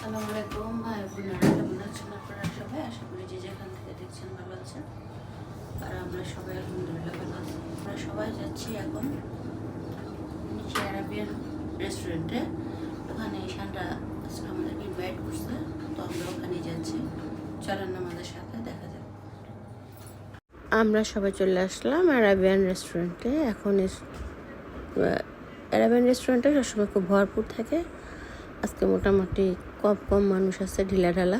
আসসালামু আলাইকুম ভাই বোনেরা, কেমন আছেন আপনারা সবাই? আশা করি যে যেখান থেকে দেখছেন ভালো আছেন। আর আমরা সবাই আলহামদুলিল্লাহ ভালো আছি। আমরা সবাই যাচ্ছি এখন নিচে আরাবিয়ান রেস্টুরেন্টে। ওখানে ঈশানরা আজকে আমাদেরকে ইনভাইট করছে, তো আমরা ওখানে যাচ্ছি। চলেন আমাদের সাথে দেখা যাক। আমরা সবাই চলে আসলাম আরাবিয়ান রেস্টুরেন্টে। এখন আরাবিয়ান রেস্টুরেন্টে সবসময় খুব ভরপুর থাকে। আজকে মোটামুটি কম মানুষ আছে, ঢিলাঢালা।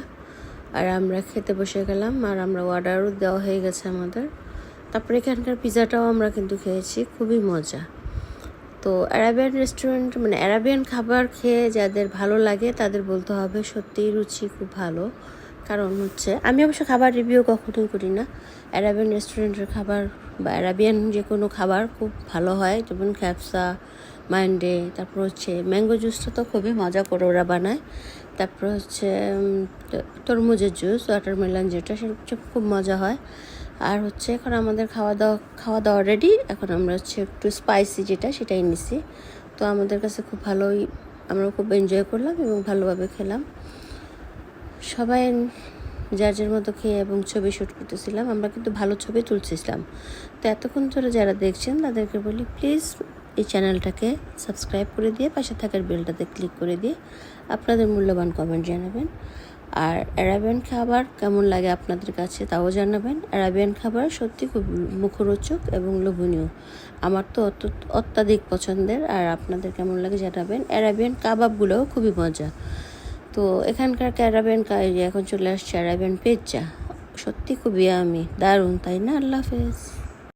আর আমরা খেতে বসে গেলাম, আর আমরা অর্ডারও দেওয়া হয়ে গেছে আমাদের। তারপরে এখানকার পিৎজাটাও আমরা কিন্তু খেয়েছি, খুবই মজা। তো আরাবিয়ান রেস্টুরেন্ট মানে আরাবিয়ান খাবার খেয়ে যাদের ভালো লাগে তাদের বলতে হবে সত্যিই রুচি খুব ভালো। কারণ হচ্ছে আমি অবশ্য খাবার রিভিউ কখনোই করি না। আরাবিয়ান রেস্টুরেন্টের খাবার বা আরাবিয়ান যে কোনো খাবার খুব ভালো হয়, যেমন খ্যাপসা, মান্ডে, তারপর হচ্ছে ম্যাঙ্গো জুসটা তো খুবই মজা করে ওরা বানায়। তারপর হচ্ছে তরমুজের জুস, ওয়াটারমেলন যেটা, সেটা খুব মজা হয়। আর হচ্ছে এখন আমাদের খাওয়া দাওয়া রেডি। এখন আমরা হচ্ছে একটু স্পাইসি যেটা সেটাই নিছি। তো আমাদের কাছে খুব ভালোই, আমরা খুব এনজয় করলাম এবং ভালোভাবে খেলাম। সবাই যার যার মতো খেয়ে এবং ছবি শ্যুট করতেছিলাম। আমরা কিন্তু ভালো ছবি তুলছিলাম। তো এতক্ষণ ধরে যারা দেখছেন তাদেরকে বলি, প্লিজ এই চ্যানেলটাকে সাবস্ক্রাইব করে দিয়ে পাশে থাকার বেলটাতে ক্লিক করে দিয়ে আপনাদের মূল্যবান কমেন্ট জানাবেন। আর আরাবিয়ান খাবার কেমন লাগে আপনাদের কাছে তাও জানাবেন। আরাবিয়ান খাবার সত্যি খুব মুখরোচক এবং লোভনীয়। আমার তো অত্যাধিক পছন্দের। আর আপনাদের কেমন লাগে জানাবেন। আরাবিয়ান কাবাবগুলোও খুবই মজা। তো এখানকার আরাবিয়ান এখন চলে আসছে আরাবিয়ান পিৎজা, সত্যি খুবই দারুণ, তাই না? আল্লাহ হাফেজ।